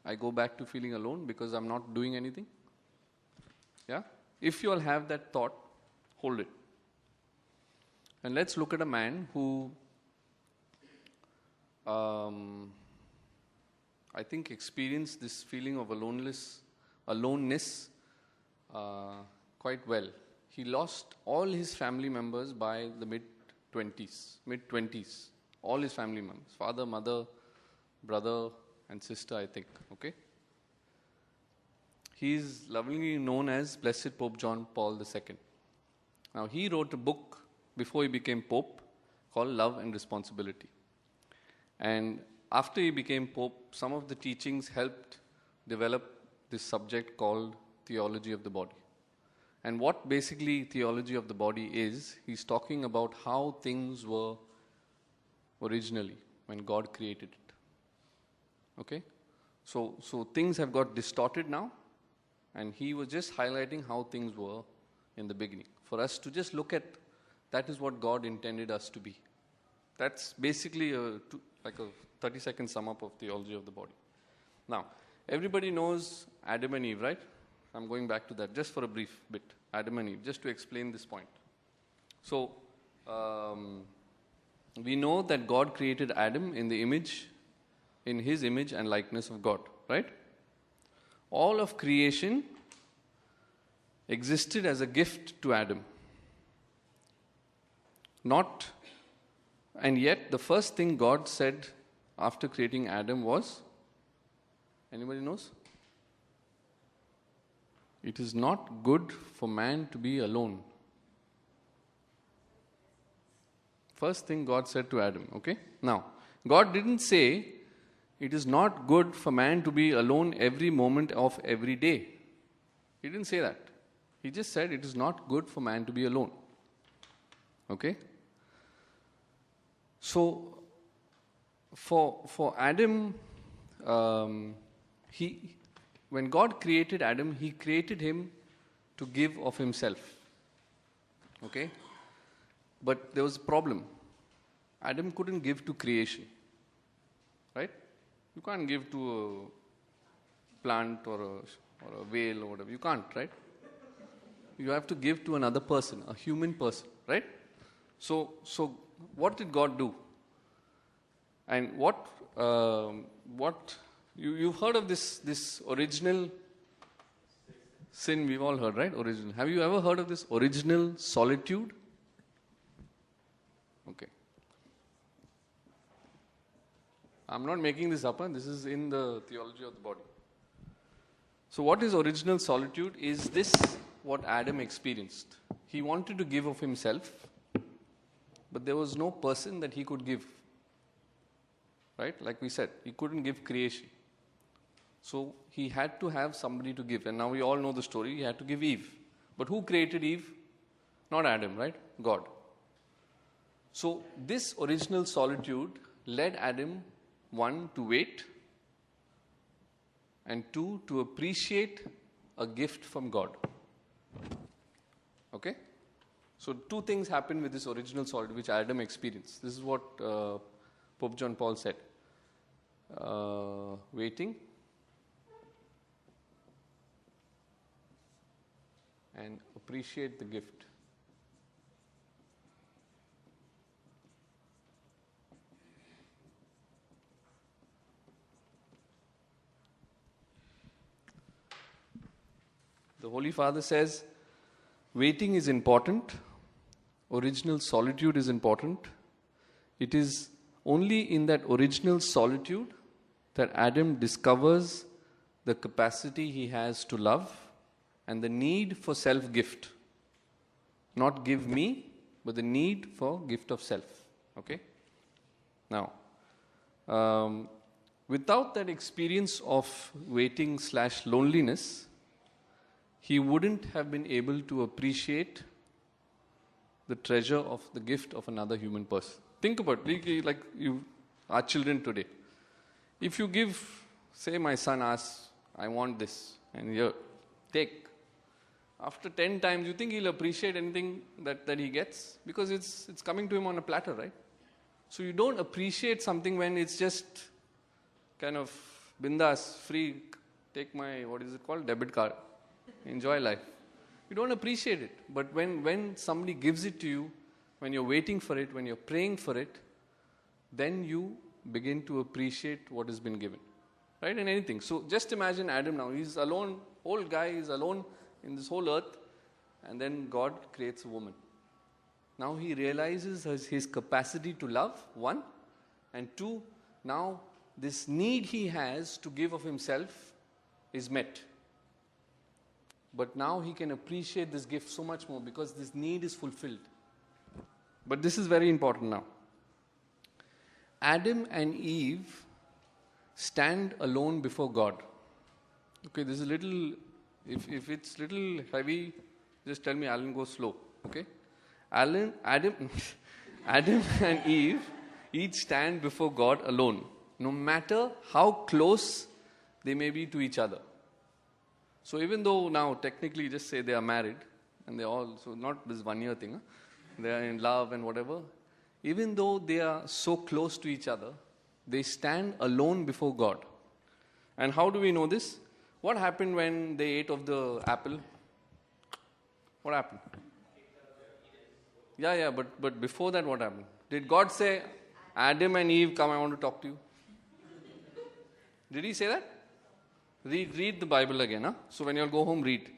I go back to feeling alone because I'm not doing anything. Yeah? If you all have that thought, hold it. And let's look at a man who I think experienced this feeling of aloneness quite well. He lost all his family members by the mid-20s. All his family members, father, mother, brother and sister, I think. Okay? He is lovingly known as Blessed Pope John Paul II. Now, he wrote a book before he became Pope called Love and Responsibility. And after he became Pope, some of the teachings helped develop this subject called theology of the body. And what basically theology of the body is, he's talking about how things were originally when God created it. Okay? So things have got distorted now, and he was just highlighting how things were in the beginning. For us to just look at, that is what God intended us to be. That's basically like a 30-second sum up of theology of the body. Now, everybody knows Adam and Eve, right? I'm going back to that just for a brief bit. Adam and Eve, just to explain this point. So, we know that God created Adam in his image and likeness of God, right? All of creation existed as a gift to Adam. And yet the first thing God said after creating Adam was, anybody knows? It is not good for man to be alone. First thing God said to Adam, okay? Now, God didn't say it is not good for man to be alone every moment of every day. He didn't say that. He just said it is not good for man to be alone. Okay? So, for Adam, when God created Adam, He created him to give of Himself. Okay? But there was a problem. Adam couldn't give to creation. Right? You can't give to a plant or a whale or whatever. You can't, right? You have to give to another person, a human person, right? So what did God do? And you've heard of this original sin, we've all heard, right? Original. Have you ever heard of this original solitude? Okay. I'm not making this up, this is in the theology of the body. So what is original solitude? Is this what Adam experienced? He wanted to give of himself, but there was no person that he could give. Right? Like we said, he couldn't give creation. So he had to have somebody to give. And now we all know the story, he had to give Eve. But who created Eve? Not Adam, right? God. So this original solitude led Adam, one, to wait, and two, to appreciate a gift from God. Okay? So two things happened with this original solitude which Adam experienced. This is what Pope John Paul said. Waiting and appreciate the gift. The Holy Father says, waiting is important, original solitude is important. It is only in that original solitude that Adam discovers the capacity he has to love and the need for self-gift. Not give me, but the need for gift of self. Okay? Now, without that experience of waiting / loneliness, he wouldn't have been able to appreciate the treasure of the gift of another human person. Think about it, like our children today. If you give, say my son asks, I want this, and here, take. After 10 times, you think he'll appreciate anything that he gets? Because it's coming to him on a platter, right? So you don't appreciate something when it's just kind of Bindas, free, take my, what is it called, debit card. Enjoy life. You don't appreciate it. But when somebody gives it to you, when you're waiting for it, when you're praying for it, then you begin to appreciate what has been given. Right? In anything. So just imagine Adam now. He's alone, old guy, he's alone in this whole earth. And then God creates a woman. Now he realizes his capacity to love, one. And two, now this need he has to give of himself is met. But now he can appreciate this gift so much more because this need is fulfilled. But this is very important now. Adam and Eve stand alone before God. Okay, this is little, if it's little heavy, just tell me, Allan, go slow. Okay? Adam and Eve each stand before God alone, no matter how close they may be to each other. So even though now technically just say they are married, and they all, so not this 1 year thing, huh? They are in love and whatever, even though they are so close to each other, they stand alone before God. And how do we know this? What happened when they ate of the apple? What happened? Yeah, but before that what happened? Did God say, Adam and Eve, come, I want to talk to you? Did he say that? Read the Bible again, huh? So when you all go home, read.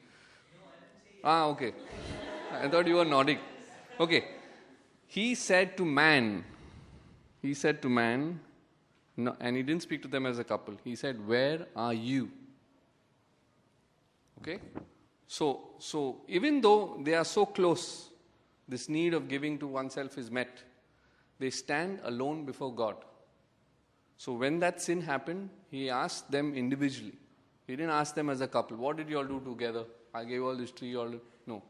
Okay. I thought you were nodding. Okay. He said to man, no, and he didn't speak to them as a couple. He said, where are you? Okay. So even though they are so close, this need of giving to oneself is met. They stand alone before God. So when that sin happened, he asked them individually. He didn't ask them as a couple. What did you all do together? I gave all this tree, all. No.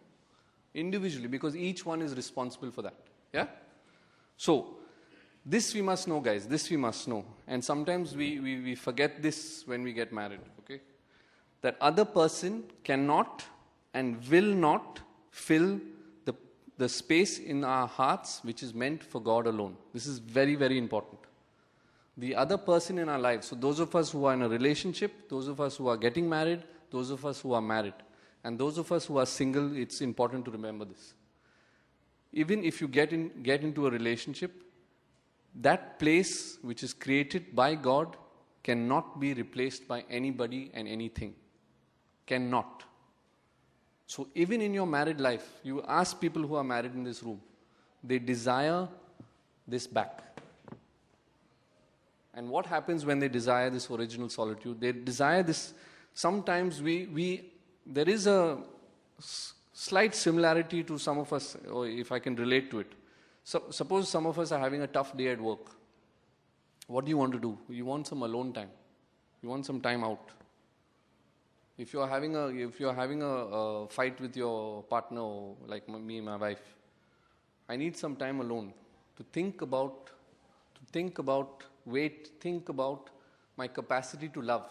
Individually, because each one is responsible for that. Yeah? So, this we must know, guys. This we must know. And sometimes we forget this when we get married. Okay? That other person cannot and will not fill the space in our hearts which is meant for God alone. This is very, very important. The other person in our lives, so those of us who are in a relationship, those of us who are getting married, those of us who are married, and those of us who are single, it's important to remember this. Even if you get into a relationship, that place which is created by God cannot be replaced by anybody and anything. Cannot. So even in your married life, you ask people who are married in this room, they desire this back. And what happens when they desire this original solitude? They desire this. Sometimes there is a slight similarity to some of us, or if I can relate to it. So, suppose some of us are having a tough day at work. What do you want to do? You want some alone time. You want some time out. If you are having a fight with your partner, like me and my wife, I need some time alone to think about my capacity to love.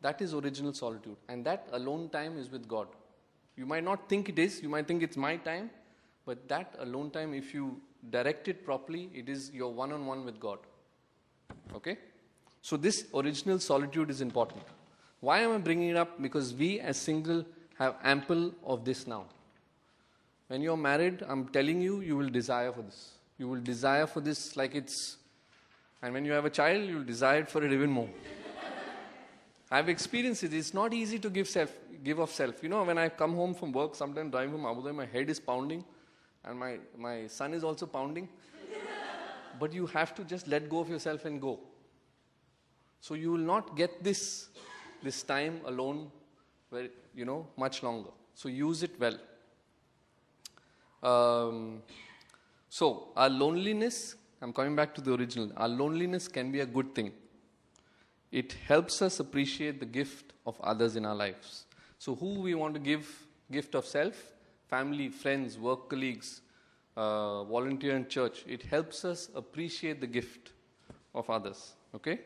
That is original solitude. And that alone time is with God. You might not think it is. You might think it's my time. But that alone time, if you direct it properly, it is your one-on-one with God. Okay? So this original solitude is important. Why am I bringing it up? Because we as single have ample of this now. When you're married, I'm telling you, you will desire for this. You will desire for this like it's... And when you have a child, you'll desire for it even more. I've experienced it. It's not easy to give of self. You know, when I come home from work, sometimes driving from Abu Dhabi, my head is pounding. And my son is also pounding. But you have to just let go of yourself and go. So you will not get this time alone, much longer. So use it well. So our loneliness, I'm coming back to the original. Our loneliness can be a good thing. It helps us appreciate the gift of others in our lives. So who we want to give gift of self? Family, friends, work colleagues, volunteer in church. It helps us appreciate the gift of others. Okay?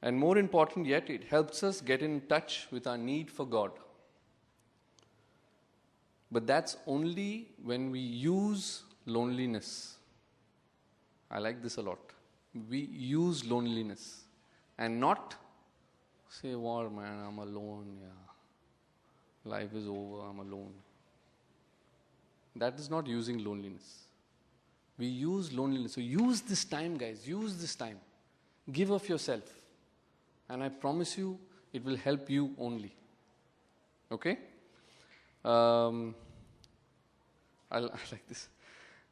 And more important yet, it helps us get in touch with our need for God. But that's only when we use loneliness. I like this a lot. We use loneliness. and not say, "War, man, I'm alone, yeah. Life is over, I'm alone." That is not using loneliness. We use loneliness. So use this time, guys. Use this time. Give of yourself. And I promise you, it will help you only. Okay? I like this.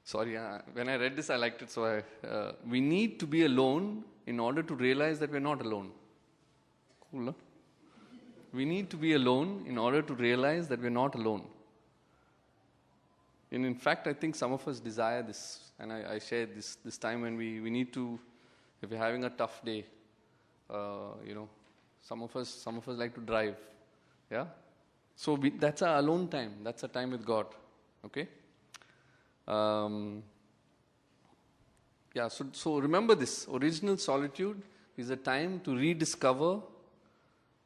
Sorry, when I read this, I liked it. So we need to be alone in order to realize that we're not alone. Cool, huh? We need to be alone in order to realize that we're not alone. And in fact, I think some of us desire this. And I shared this time when we need to, if we're having a tough day, some of us like to drive. Yeah? So that's our alone time. That's a time with God. Okay? So remember this. Original solitude is a time to rediscover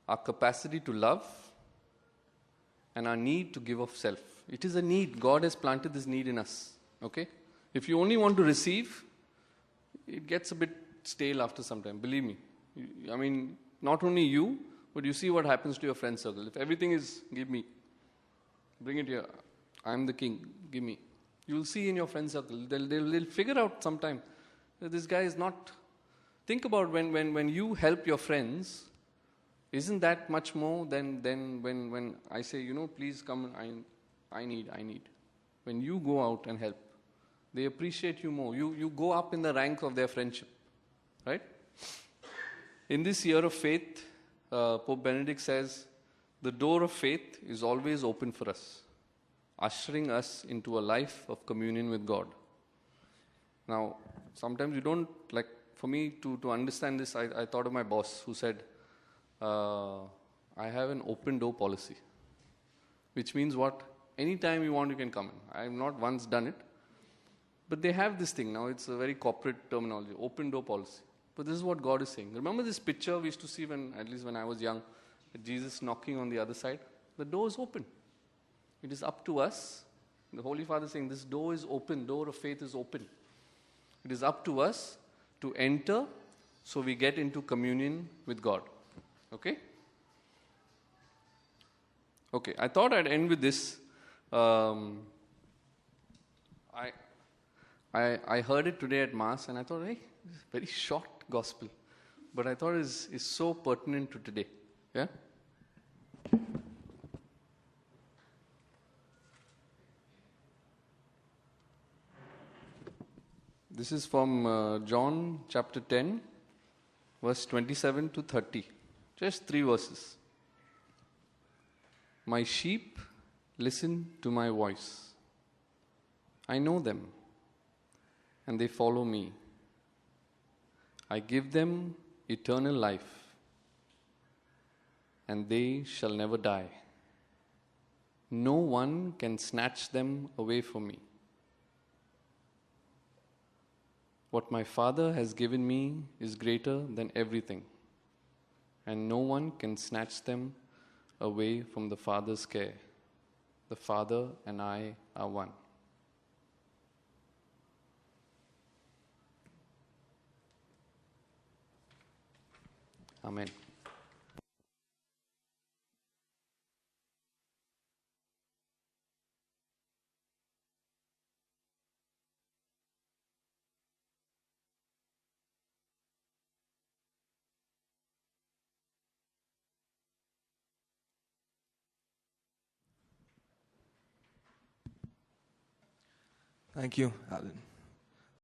our capacity to love and our need to give of self. It is a need. God has planted this need in us. Okay? If you only want to receive, it gets a bit stale after some time. Believe me. I mean, not only you, but you see what happens to your friend circle. If everything is, give me, bring it here, I'm the king, give me. You'll see in your friend circle, they'll figure out sometime that this guy is not. Think about when you help your friends, isn't that much more than when I say, please come, I need. When you go out and help, they appreciate you more. You go up in the rank of their friendship, right? In this year of faith, Pope Benedict says, the door of faith is always open for us, ushering us into a life of communion with God. Now, sometimes you don't, like, for me to understand this, I thought of my boss who said, I have an open door policy, which means what? Anytime you want, you can come in. I have not once done it, but they have this thing now. It's a very corporate terminology, open door policy. But this is what God is saying. Remember this picture we used to see at least when I was young, Jesus knocking on the other side? The door is open. It is up to us. The Holy Father is saying this door is open, door of faith is open. It is up to us to enter so we get into communion with God. Okay? Okay, I thought I'd end with this. I heard it today at Mass and I thought, hey, this is a very short gospel. But I thought it's so pertinent to today. Yeah? This is from John chapter 10, verse 27 to 30. Just 3 verses. My sheep listen to my voice. I know them, and they follow me. I give them eternal life, and they shall never die. No one can snatch them away from me. What my Father has given me is greater than everything, and no one can snatch them away from the Father's care. The Father and I are one. Amen. Thank you, Allan.